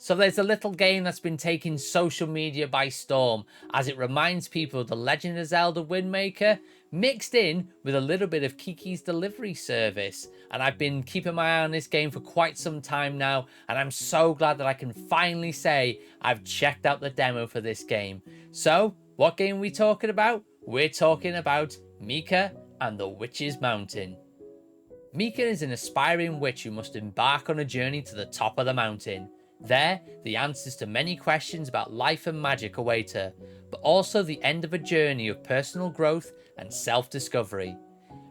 So there's a little game that's been taking social media by storm as it reminds people of The Legend of Zelda Windwaker mixed in with a little bit of Kiki's delivery service. And I've been keeping my eye on this game for quite some time now, and I'm so glad that I can finally say I've checked out the demo for this game. So what game are we talking about? We're talking about Mika and the Witch's Mountain. Mika is an aspiring witch who must embark on a journey to the top of the mountain. There, the answers to many questions about life and magic await her, but also the end of a journey of personal growth and self-discovery.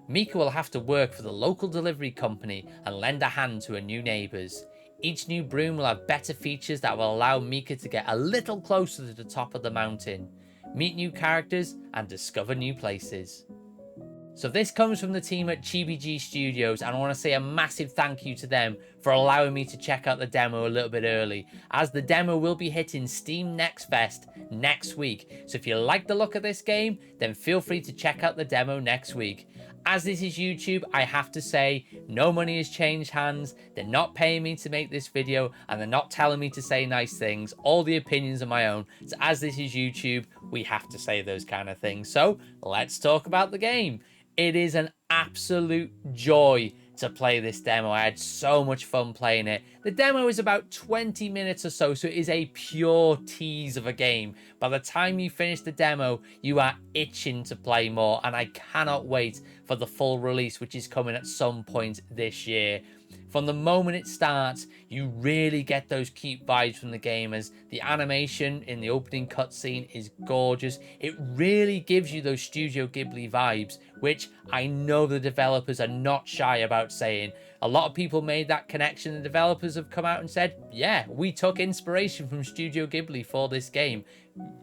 Mika will have to work for the local delivery company and lend a hand to her new neighbours. Each new broom will have better features that will allow Mika to get a little closer to the top of the mountain, meet new characters and discover new places. So this comes from the team at GHIBLI Studios, and I want to say a massive thank you to them for allowing me to check out the demo a little bit early, as the demo will be hitting Steam Next Fest next week. So if you like the look of this game, then feel free to check out the demo next week. As this is YouTube, I have to say, no money has changed hands. They're not paying me to make this video, and they're not telling me to say nice things. All the opinions are my own. So as this is YouTube, we have to say those kind of things. So let's talk about the game. It is an absolute joy to play this demo. I had so much fun playing it. The demo is about 20 minutes or so, so it is a pure tease of a game. By the time you finish the demo, you are itching to play more, and I cannot wait for the full release, which is coming at some point this year. From the moment it starts, you really get those cute vibes from the game, as the animation in the opening cutscene is gorgeous. It really gives you those Studio Ghibli vibes, which I know the developers are not shy about saying. A lot of people made that connection. The developers have come out and said, yeah, we took inspiration from Studio Ghibli for this game.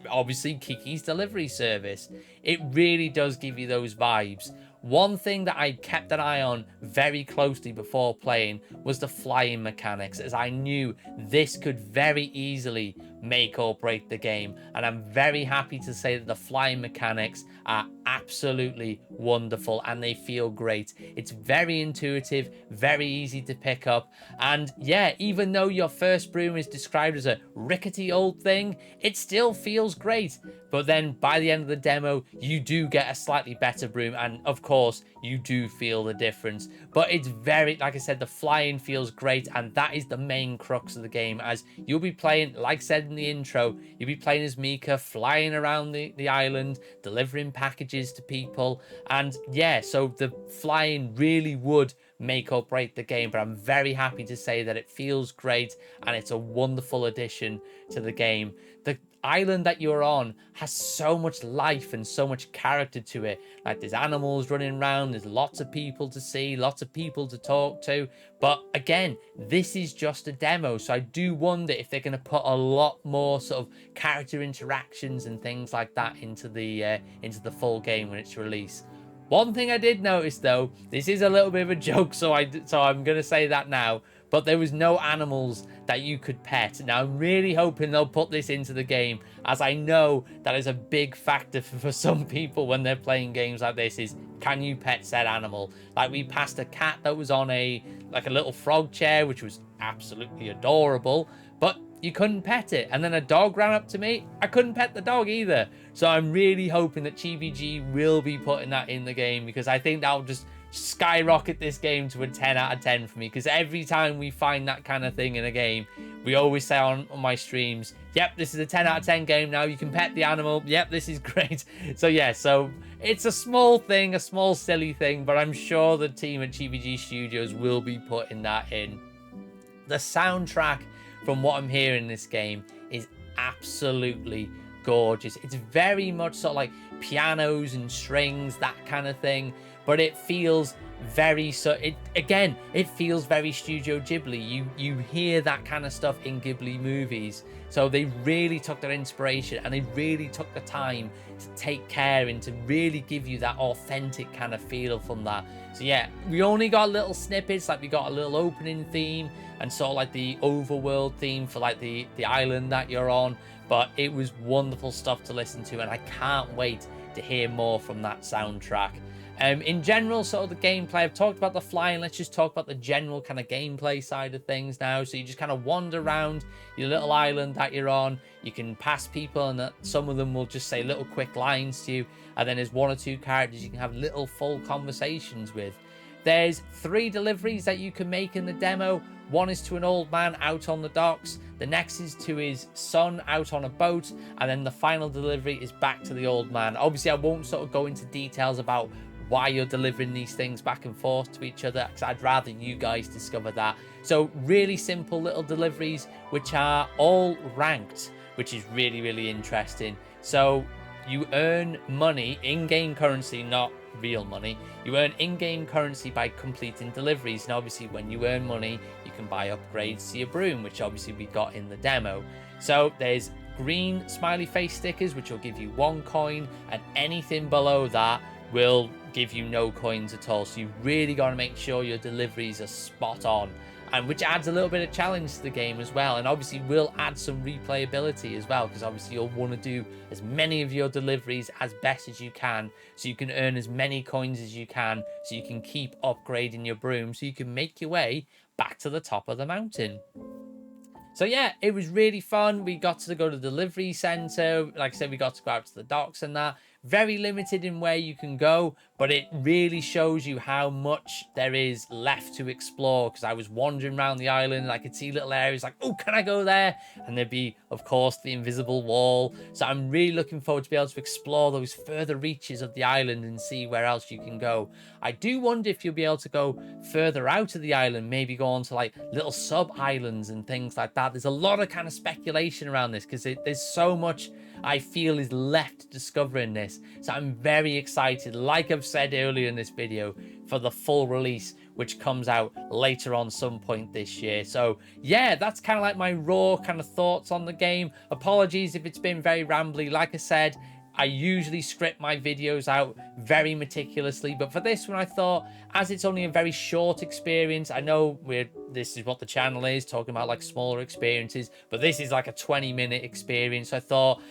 Obviously, Kiki's delivery service. It really does give you those vibes. One thing that I kept an eye on very closely before playing was the flying mechanics, as I knew this could very easily make or break the game, and I'm very happy to say that the flying mechanics are absolutely wonderful and they feel great. It's very intuitive, very easy to pick up, and yeah, even though your first broom is described as a rickety old thing, it still feels great. But then by the end of the demo, you do get a slightly better broom, and of course you do feel the difference. But it's very, like I said, the flying feels great, and that is the main crux of the game, as you'll be playing, like I said in the intro, you'll be playing as Mika, flying around the island, delivering packages to people. And yeah, so the flying really would make or break the game, but I'm very happy to say that it feels great and it's a wonderful addition to the game. The island that you're on has so much life and so much character to it. Like, there's animals running around, there's lots of people to see, lots of people to talk to. But again, this is just a demo, so I do wonder if they're going to put a lot more sort of character interactions and things like that into the full game when it's released. One thing I did notice, though, this is a little bit of a joke, so I'm going to say that now, but there was no animals that you could pet. Now, I'm really hoping they'll put this into the game, as I know that is a big factor for some people when they're playing games like this, is can you pet said animal? Like, we passed a cat that was on a little frog chair, which was absolutely adorable, but you couldn't pet it. And then a dog ran up to me, I couldn't pet the dog either. So I'm really hoping that GHIBLI will be putting that in the game, because I think that'll just skyrocket this game to a 10 out of 10 for me, because every time we find that kind of thing in a game, we always say on my streams, yep, this is a 10 out of 10 game now, you can pet the animal, yep, this is great. So yeah, so it's a small thing, a small silly thing, but I'm sure the team at GHIBLI Studios will be putting that in. The soundtrack, from what I'm hearing in this game, is absolutely gorgeous. It's very much sort of like pianos and strings, that kind of thing, but it feels very it feels very Studio Ghibli. You hear that kind of stuff in Ghibli movies, so they really took their inspiration and they really took the time to take care and to really give you that authentic kind of feel from that. So yeah, we only got little snippets, like we got a little opening theme and sort of like the overworld theme for like the island that you're on, but it was wonderful stuff to listen to, and I can't wait to hear more from that soundtrack. In general, sort of the gameplay, I've talked about the flying. Let's just talk about the general kind of gameplay side of things now. So you just kind of wander around your little island that you're on. You can pass people, and some of them will just say little quick lines to you. And then there's 1 or 2 characters you can have little full conversations with. There's 3 deliveries that you can make in the demo. One is to an old man out on the docks. The next is to his son out on a boat. And then the final delivery is back to the old man. Obviously, I won't sort of go into details about why you're delivering these things back and forth to each other, because I'd rather you guys discover that. So really simple little deliveries, which are all ranked, which is really, really interesting. So you earn money, in-game currency, not real money. You earn in-game currency by completing deliveries. And obviously when you earn money, you can buy upgrades to your broom, which obviously we got in the demo. So there's green smiley face stickers, which will give you 1 coin, and anything below that will give you no coins at all. So you really got to make sure your deliveries are spot on, and which adds a little bit of challenge to the game as well, and obviously will add some replayability as well, because obviously you'll want to do as many of your deliveries as best as you can, so you can earn as many coins as you can, so you can keep upgrading your broom, so you can make your way back to the top of the mountain. So yeah, it was really fun. We got to go to the delivery center. Like I said, we got to go out to the docks and that. Very limited in where you can go, but it really shows you how much there is left to explore, because I was wandering around the island and I could see little areas like, oh, can I go there? And there'd be, of course, the invisible wall. So I'm really looking forward to be able to explore those further reaches of the island and see where else you can go. I do wonder if you'll be able to go further out of the island, maybe go on to like little sub-islands and things like that. There's a lot of kind of speculation around this, because there's so much I feel is left to discover in this. So I'm very excited, like I've said earlier in this video, for the full release, which comes out later on some point this year. So yeah, that's kind of like my raw kind of thoughts on the game. Apologies if it's been very rambly. Like I said, I usually script my videos out very meticulously, but for this one I thought, as it's only a very short experience, I know this is what the channel is, talking about like smaller experiences, but this is like a 20-minute experience. I thought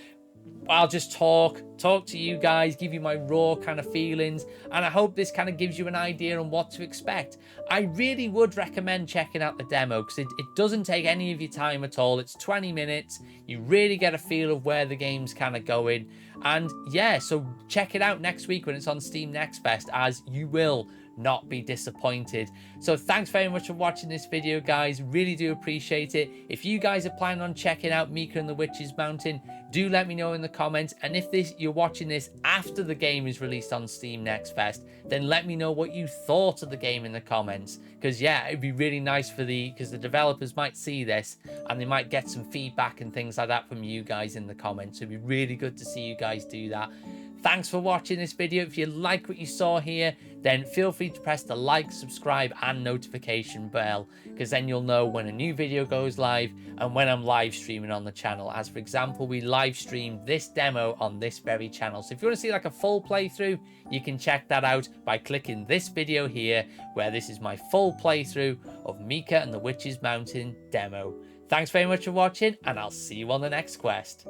I'll just talk to you guys, give you my raw kind of feelings, and I hope this kind of gives you an idea on what to expect. I really would recommend checking out the demo, because it doesn't take any of your time at all. It's 20 minutes. You really get a feel of where the game's kind of going. And yeah, so check it out next week when it's on Steam Next Fest, as you will not be disappointed. So thanks very much for watching this video, guys. Really do appreciate it. If you guys are planning on checking out Mika and the Witch's Mountain, do let me know in the comments. And if you're watching this after the game is released on Steam Next Fest, then let me know what you thought of the game in the comments, because yeah, it'd be really nice because the developers might see this and they might get some feedback and things like that from you guys in the comments. It'd be really good to see you guys do that. Thanks for watching this video. If you like what you saw here, then feel free to press the like, subscribe and notification bell, because then you'll know when a new video goes live and when I'm live streaming on the channel. As for example, we live streamed this demo on this very channel. So if you want to see like a full playthrough, you can check that out by clicking this video here, where this is my full playthrough of Mika and the Witch's Mountain demo. Thanks very much for watching, and I'll see you on the next quest.